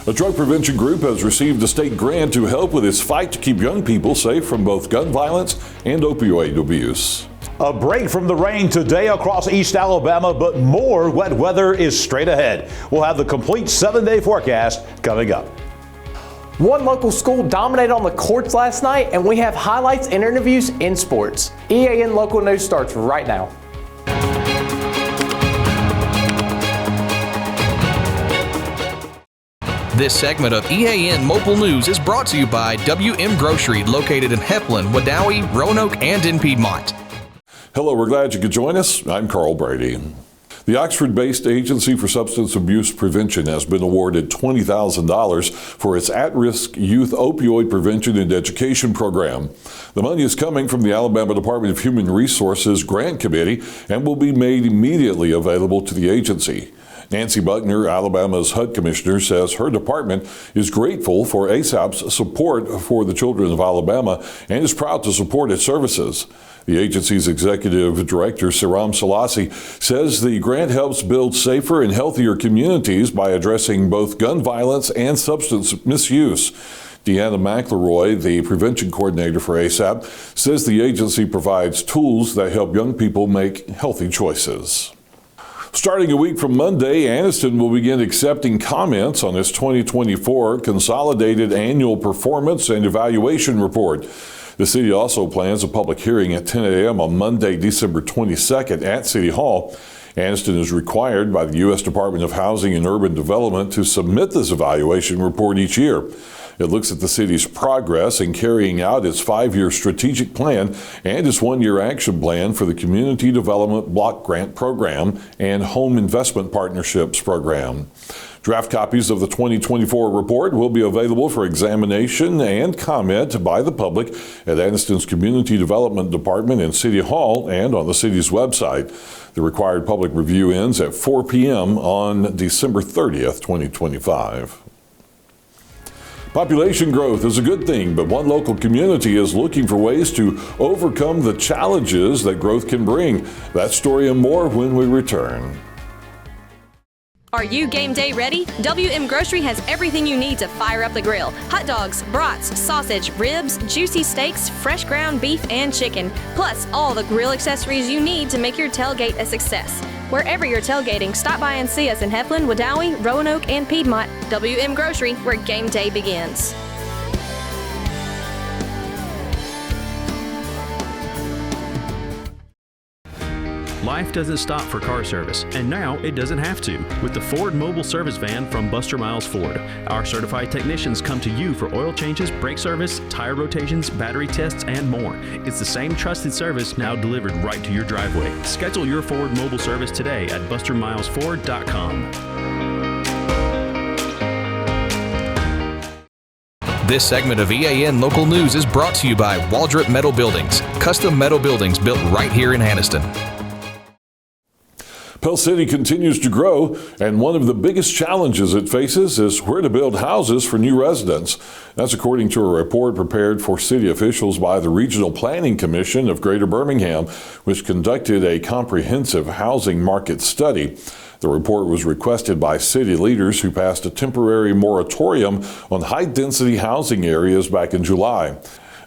A drug prevention group has received a state grant to help with its fight to keep young people safe from both gun violence and opioid abuse. A break from the rain today across East Alabama, but more wet weather is straight ahead. We'll have the complete 7-day forecast coming up. One local school dominated on the courts last night, and we have highlights and interviews in sports. EAN Local News starts right now. This segment of EAN Mobile News is brought to you by WM Grocery, located in Heflin, Wadowee, Roanoke, and in Piedmont. Hello, we're glad you could join us. I'm Carl Brady. The Oxford-based Agency for Substance Abuse Prevention has been awarded $20,000 for its at-risk youth opioid prevention and education program. The money is coming from the Alabama Department of Human Resources Grant Committee and will be made immediately available to the agency. Nancy Buckner, Alabama's HUD commissioner, says her department is grateful for ASAP's support for the children of Alabama and is proud to support its services. The agency's executive director, Siram Selassie, says the grant helps build safer and healthier communities by addressing both gun violence and substance misuse. Deanna McElroy, the prevention coordinator for ASAP, says the agency provides tools that help young people make healthy choices. Starting a week from Monday, Anniston will begin accepting comments on its 2024 Consolidated Annual Performance and Evaluation Report. The city also plans a public hearing at 10 a.m. on Monday, December 22nd at City Hall. Anniston is required by the U.S. Department of Housing and Urban Development to submit this evaluation report each year. It looks at the city's progress in carrying out its 5-year strategic plan and its 1-year action plan for the Community Development Block Grant Program and Home Investment Partnerships Program. Draft copies of the 2024 report will be available for examination and comment by the public at Anniston's Community Development Department in City Hall and on the city's website. The required public review ends at 4 p.m. on December 30th, 2025. Population growth is a good thing, but one local community is looking for ways to overcome the challenges that growth can bring. That story and more when we return. Are you game day ready? WM Grocery has everything you need to fire up the grill. Hot dogs, brats, sausage, ribs, juicy steaks, fresh ground beef, and chicken. Plus, all the grill accessories you need to make your tailgate a success. Wherever you're tailgating, stop by and see us in Heflin, Wadowee, Roanoke, and Piedmont. WM Grocery, where game day begins. Life doesn't stop for car service, and now it doesn't have to. With the Ford Mobile Service Van from Buster Miles Ford, our certified technicians come to you for oil changes, brake service, tire rotations, battery tests, and more. It's the same trusted service now delivered right to your driveway. Schedule your Ford Mobile service today at bustermilesford.com. This segment of EAN Local News is brought to you by Waldrop Metal Buildings, custom metal buildings built right here in Anniston. Pell City continues to grow, and one of the biggest challenges it faces is where to build houses for new residents. That's according to a report prepared for city officials by the Regional Planning Commission of Greater Birmingham, which conducted a comprehensive housing market study. The report was requested by city leaders who passed a temporary moratorium on high-density housing areas back in July.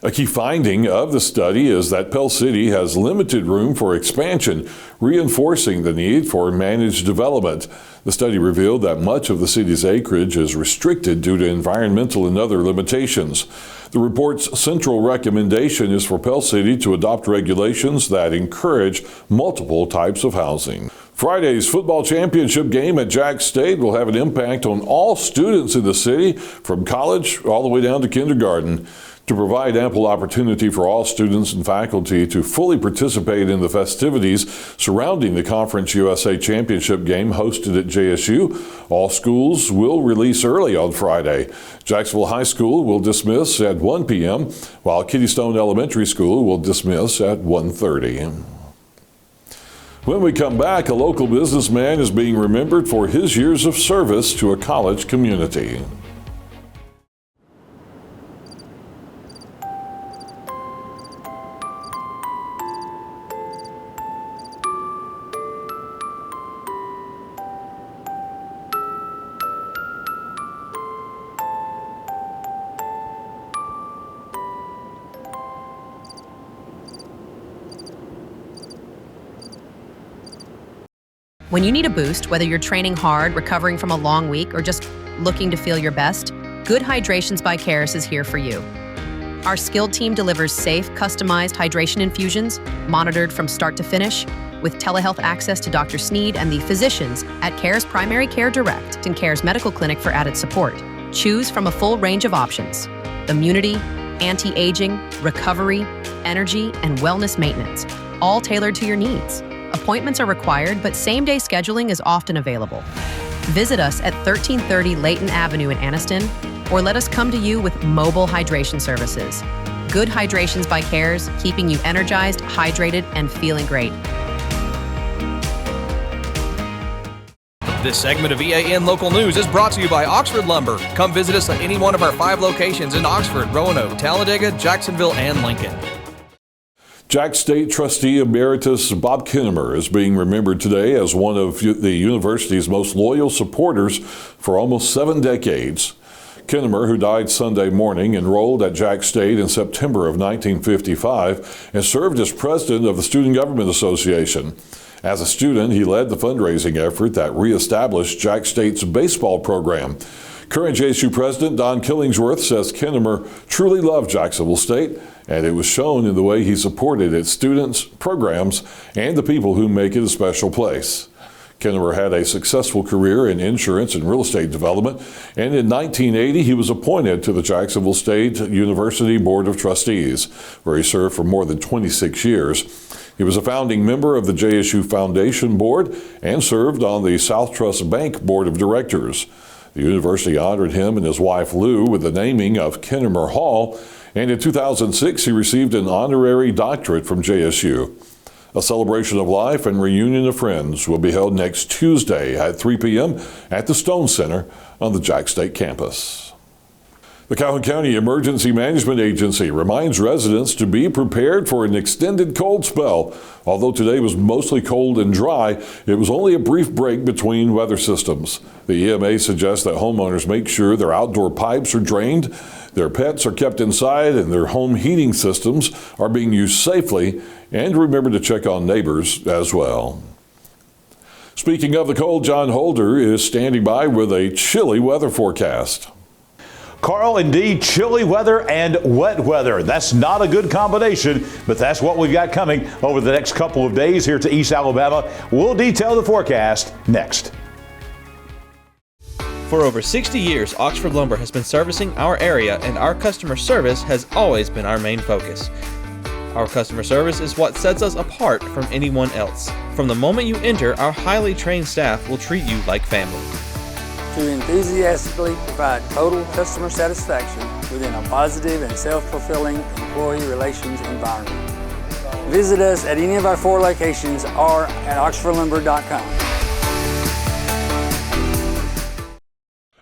A key finding of the study is that Pell City has limited room for expansion, reinforcing the need for managed development. The study revealed that much of the city's acreage is restricted due to environmental and other limitations. The report's central recommendation is for Pell City to adopt regulations that encourage multiple types of housing. Friday's football championship game at Jack State will have an impact on all students in the city, from college all the way down to kindergarten. To provide ample opportunity for all students and faculty to fully participate in the festivities surrounding the Conference USA Championship game hosted at JSU, all schools will release early on Friday. Jacksonville High School will dismiss at 1 p.m., while Kittystone Elementary School will dismiss at 1:30. When we come back, a local businessman is being remembered for his years of service to a college community. When you need a boost, whether you're training hard, recovering from a long week, or just looking to feel your best, Good Hydrations by Cares is here for you. Our skilled team delivers safe, customized hydration infusions, monitored from start to finish, with telehealth access to Dr. Sneed and the physicians at Cares Primary Care Direct and Cares Medical Clinic for added support. Choose from a full range of options: immunity, anti-aging, recovery, energy, and wellness maintenance, all tailored to your needs. Appointments are required, but same-day scheduling is often available. Visit us at 1330 Layton Avenue in Anniston, or let us come to you with mobile hydration services. Good Hydrations by Cares, keeping you energized, hydrated, and feeling great. This segment of EAN Local News is brought to you by Oxford Lumber. Come visit us at any one of our 5 locations in Oxford, Roanoke, Talladega, Jacksonville, and Lincoln. Jack State Trustee Emeritus Bob Kennemer is being remembered today as one of the university's most loyal supporters for almost 7 decades. Kennemer, who died Sunday morning, enrolled at Jack State in September of 1955 and served as president of the Student Government Association. As a student, he led the fundraising effort that reestablished Jack State's baseball program. Current JSU President Don Killingsworth says Kennemer truly loved Jacksonville State, and it was shown in the way he supported its students, programs, and the people who make it a special place. Kennemer had a successful career in insurance and real estate development, and in 1980 he was appointed to the Jacksonville State University Board of Trustees, where he served for more than 26 years. He was a founding member of the JSU Foundation Board and served on the South Trust Bank Board of Directors. The university honored him and his wife Lou with the naming of Kennemer Hall, and in 2006 he received an honorary doctorate from JSU. A celebration of life and reunion of friends will be held next Tuesday at 3 p.m. at the Stone Center on the Jack State campus. The Calhoun County Emergency Management Agency reminds residents to be prepared for an extended cold spell. Although today was mostly cold and dry, it was only a brief break between weather systems. The EMA suggests that homeowners make sure their outdoor pipes are drained, their pets are kept inside, and their home heating systems are being used safely, and remember to check on neighbors as well. Speaking of the cold, John Holder is standing by with a chilly weather forecast. Carl, indeed, chilly weather and wet weather. That's not a good combination, but that's what we've got coming over the next couple of days here to East Alabama. We'll detail the forecast next. For over 60 years, Oxford Lumber has been servicing our area, and our customer service has always been our main focus. Our customer service is what sets us apart from anyone else. From the moment you enter, our highly trained staff will treat you like family. To enthusiastically provide total customer satisfaction within a positive and self-fulfilling employee relations environment. Visit us at any of our 4 locations or at oxfordlumber.com.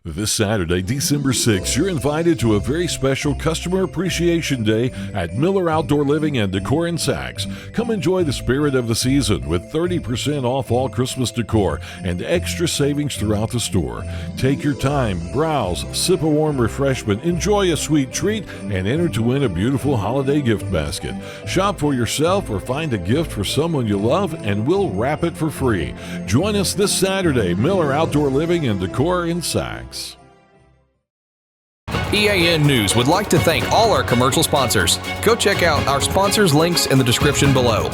This Saturday, December 6th, you're invited to a very special Customer Appreciation Day at Miller Outdoor Living and Decor in Saks. Come enjoy the spirit of the season with 30% off all Christmas decor and extra savings throughout the store. Take your time, browse, sip a warm refreshment, enjoy a sweet treat, and enter to win a beautiful holiday gift basket. Shop for yourself or find a gift for someone you love, and we'll wrap it for free. Join us this Saturday, Miller Outdoor Living and Decor in Saks. EAN News would like to thank all our commercial sponsors. Go check out our sponsors' links in the description below.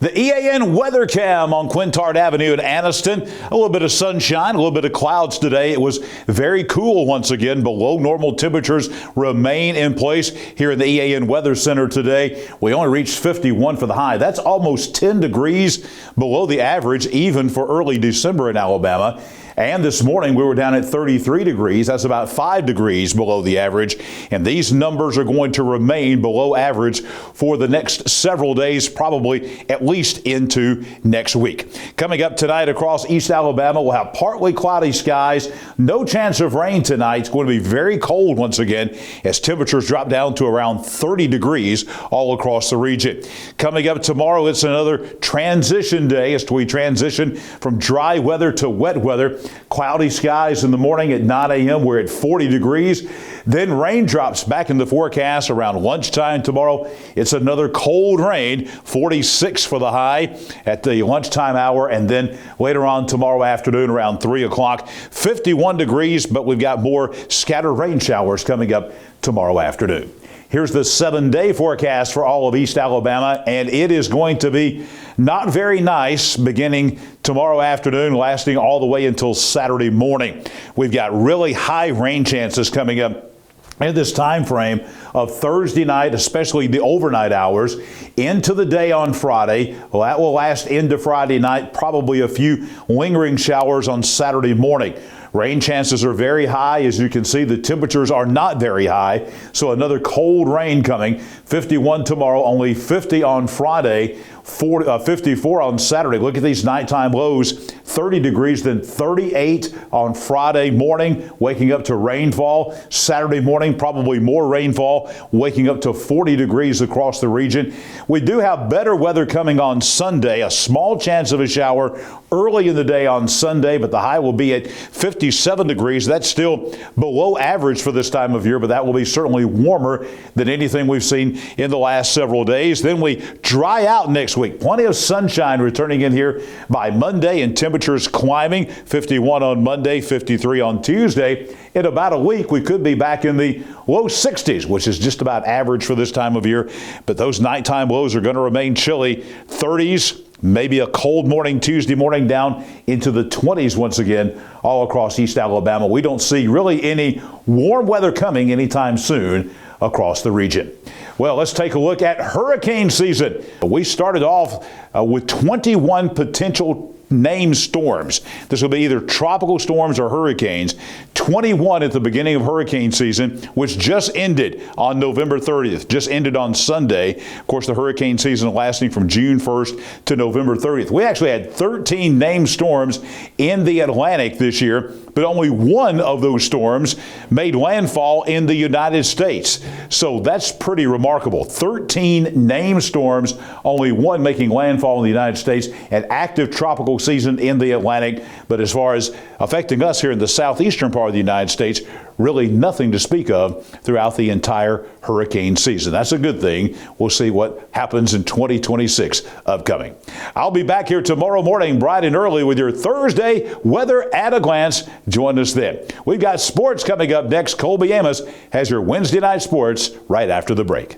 The EAN Weather Cam on Quintard Avenue in Anniston. A little bit of sunshine, a little bit of clouds today. It was very cool once again. Below normal temperatures remain in place here in the EAN Weather Center today. We only reached 51 for the high. That's almost 10 degrees below the average, even for early December in Alabama. And this morning we were down at 33 degrees. That's about 5 degrees below the average. And these numbers are going to remain below average for the next several days, probably at least into next week. Coming up tonight across East Alabama, we'll have partly cloudy skies. No chance of rain tonight. It's going to be very cold once again as temperatures drop down to around 30 degrees all across the region. Coming up tomorrow, it's another transition day as we transition from dry weather to wet weather. Cloudy skies in the morning at 9 a.m. We're at 40 degrees. Then raindrops back in the forecast around lunchtime tomorrow. It's another cold rain, 46 for the high at the lunchtime hour. And then later on tomorrow afternoon around 3 o'clock, 51 degrees, but we've got more scattered rain showers coming up tomorrow afternoon. Here's the 7-day forecast for all of East Alabama, and it is going to be not very nice beginning tomorrow afternoon, lasting all the way until Saturday morning. We've got really high rain chances coming up in this time frame of Thursday night, especially the overnight hours, into the day on Friday. Well, that will last into Friday night, probably a few lingering showers on Saturday morning. Rain chances are very high. As you can see, the temperatures are not very high. So another cold rain coming. 51 tomorrow, only 50 on Friday, 54 on Saturday. Look at these nighttime lows. 30 degrees, then 38 on Friday morning, waking up to rainfall. Saturday morning, probably more rainfall, waking up to 40 degrees across the region. We do have better weather coming on Sunday. A small chance of a shower early in the day on Sunday, but the high will be at 57 degrees. That's still below average for this time of year, but that will be certainly warmer than anything we've seen in the last several days. Then we dry out next week. Plenty of sunshine returning in here by Monday, and temperatures climbing. 51 on Monday, 53 on Tuesday. In about a week, we could be back in the low 60s, which is just about average for this time of year. But those nighttime lows are going to remain chilly. 30s. Maybe a cold morning Tuesday morning, down into the 20s once again all across East Alabama. We don't see really any warm weather coming anytime soon across the region. Well, let's take a look at hurricane season. We started off with 21 potential named storms. This will be either tropical storms or hurricanes. 21 at the beginning of hurricane season, which just ended on November 30th, just ended on Sunday. Of course, the hurricane season lasting from June 1st to November 30th. We actually had 13 named storms in the Atlantic this year, but only one of those storms made landfall in the United States. So that's pretty remarkable. 13 named storms, only one making landfall in the United States, an active tropical season in the Atlantic. But as far as affecting us here in the southeastern part of the United States, really nothing to speak of throughout the entire hurricane season. That's a good thing. We'll see what happens in 2026 upcoming. I'll be back here tomorrow morning bright and early with your Thursday weather at a glance. Join us then. We've got sports coming up next. Colby Amos has your Wednesday night sports right after the break.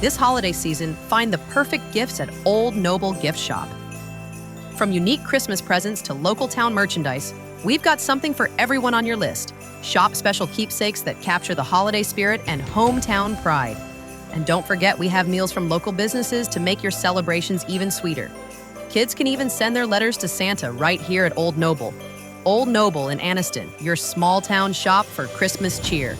This holiday season, find the perfect gifts at Old Noble Gift Shop. From unique Christmas presents to local town merchandise, we've got something for everyone on your list. Shop special keepsakes that capture the holiday spirit and hometown pride. And don't forget, we have meals from local businesses to make your celebrations even sweeter. Kids can even send their letters to Santa right here at Old Noble. Old Noble in Anniston, your small town shop for Christmas cheer.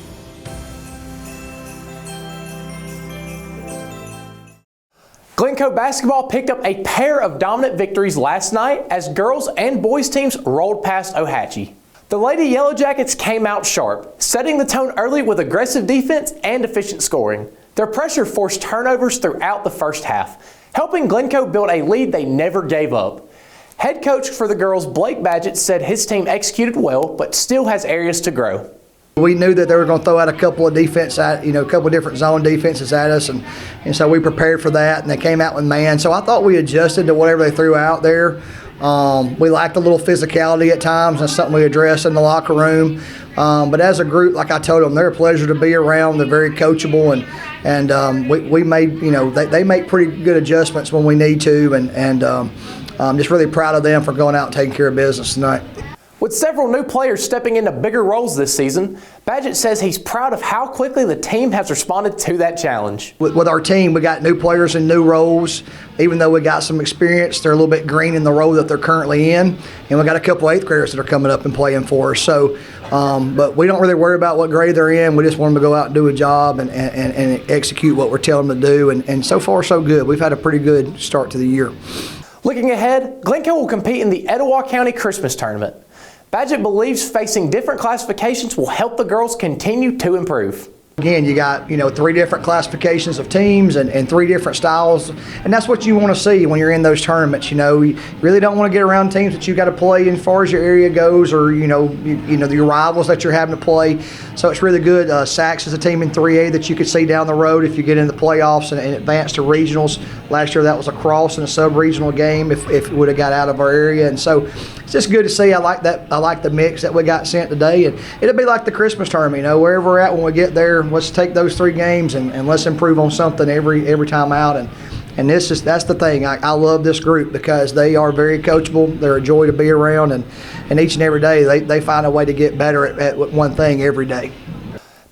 Glencoe basketball picked up a pair of dominant victories last night as girls and boys teams rolled past Ohatchee. The Lady Yellow Jackets came out sharp, setting the tone early with aggressive defense and efficient scoring. Their pressure forced turnovers throughout the first half, helping Glencoe build a lead they never gave up. Head coach for the girls, Blake Badgett, said his team executed well, but still has areas to grow. We knew that they were going to throw out a couple of defense, a couple of different zone defenses at us, and so we prepared for that, and they came out with man. So I thought we adjusted to whatever they threw out there. We lacked a little physicality at times. That's something we addressed in the locker room. But as a group, like I told them, they're a pleasure to be around. They're very coachable, and we made, they make pretty good adjustments when we need to, and I'm just really proud of them for going out and taking care of business tonight. With several new players stepping into bigger roles this season, Badgett says he's proud of how quickly the team has responded to that challenge. With our team, we got new players in new roles. Even though we got some experience, they're a little bit green in the role that they're currently in. And we got a couple of 8th graders that are coming up and playing for us. So, but we don't really worry about what grade they're in. We just want them to go out and do a job and execute what we're telling them to do. And so far, so good. We've had a pretty good start to the year. Looking ahead, Glencoe will compete in the Etowah County Christmas Tournament. Badgett believes facing different classifications will help the girls continue to improve. Again, you got, 3 different classifications of teams and 3 different styles, and that's what you want to see when you're in those tournaments. You really don't want to get around teams that you got to play as far as your area goes, or your rivals that you're having to play. So it's really good. Sacs is a team in 3A that you could see down the road if you get in the playoffs and advance to regionals. Last year that was a cross in a sub-regional game if it would have got out of our area, and so it's just good to see. I like that. I like the mix that we got sent today, and it'll be like the Christmas tournament. Wherever we're at when we get there, let's take those 3 games and let's improve on something every time out. And that's the thing. I love this group because they are very coachable. They're a joy to be around, and each and every day they find a way to get better at one thing every day.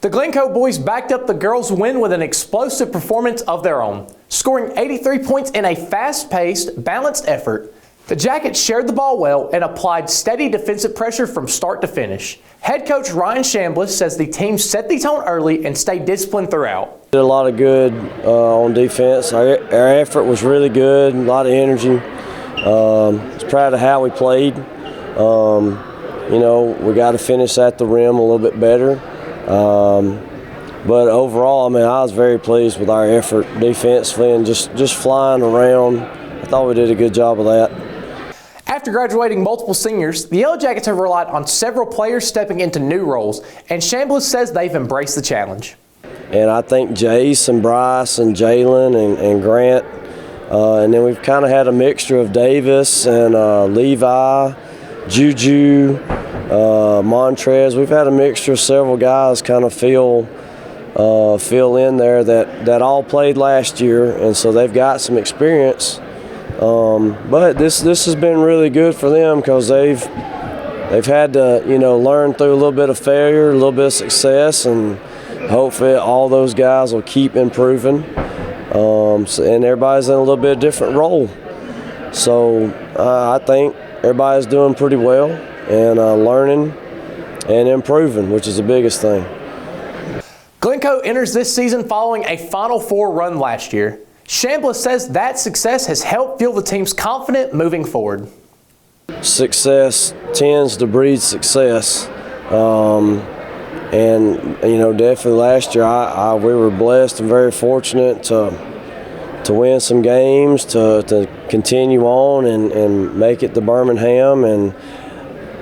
The Glencoe boys backed up the girls' win with an explosive performance of their own, scoring 83 points in a fast-paced, balanced effort. The Jackets shared the ball well and applied steady defensive pressure from start to finish. Head coach Ryan Chambliss says the team set the tone early and stayed disciplined throughout. Did a lot of good on defense. Our effort was really good, a lot of energy. I was proud of how we played. We got to finish at the rim a little bit better. But overall, I was very pleased with our effort defensively and just flying around. I thought we did a good job of that. After graduating multiple seniors, the Yellow Jackets have relied on several players stepping into new roles, and Chambliss says they've embraced the challenge. And I think Jace and Bryce and Jalen and Grant, and then we've kind of had a mixture of Davis and Levi, Juju, Montrez. We've had a mixture of several guys kind of fill in there that all played last year, and so they've got some experience. But this has been really good for them because they've had to learn through a little bit of failure, a little bit of success, and hopefully all those guys will keep improving. And everybody's in a little bit different role. So I think everybody's doing pretty well and learning and improving, which is the biggest thing. Glencoe enters this season following a Final Four run last year. Chambliss says that success has helped fuel the team's confident moving forward. Success tends to breed success. And definitely last year we were blessed and very fortunate to win some games, to continue on and make it to Birmingham. And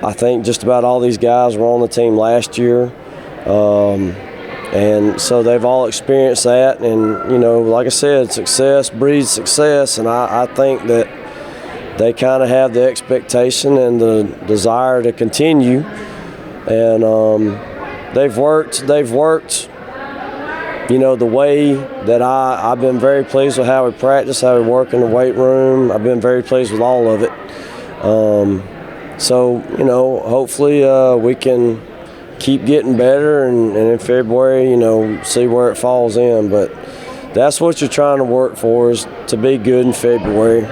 I think just about all these guys were on the team last year. And so they've all experienced that, and like I said, success breeds success, and I think that they kind of have the expectation and the desire to continue, and they've worked the way that I've been very pleased with how we practice, how we work in the weight room. I've been very pleased with all of it. So hopefully we can keep getting better, and in February, see where it falls in. But that's what you're trying to work for, is to be good in February.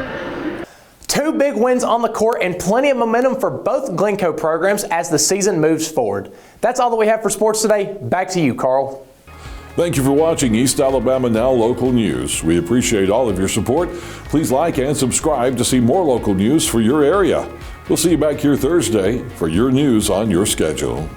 2 big wins on the court and plenty of momentum for both Glencoe programs as the season moves forward. That's all that we have for sports today. Back to you, Carl. Thank you for watching East Alabama Now Local News. We appreciate all of your support. Please like and subscribe to see more local news for your area. We'll see you back here Thursday for your news on your schedule.